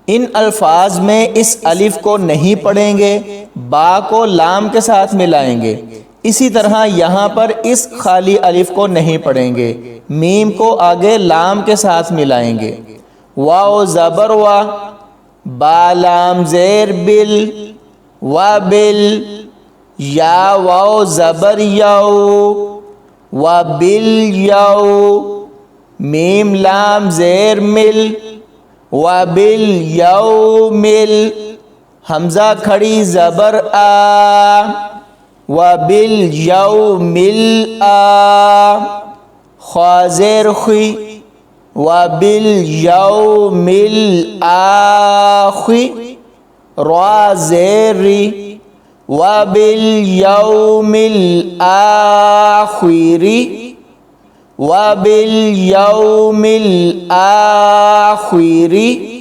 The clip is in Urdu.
ان الفاظ میں اس الف کو نہیں پڑھیں گے، با کو لام کے ساتھ ملائیں گے۔ اسی طرح یہاں پر اس خالی الف کو نہیں پڑھیں گے، میم کو آگے لام کے ساتھ ملائیں گے۔ واو زبر وا، با لام زیر بل، و بل، یا واو زبر یو، و بل یو، میم لام زیر مل، و بل یو مل، حمزہ کھڑی زبر آ، و بل یو مل آ، خوا زیر خی، و بل یو مل آخی، را زیر ری، و بل یوم الآخری، و بال یوم الآخری،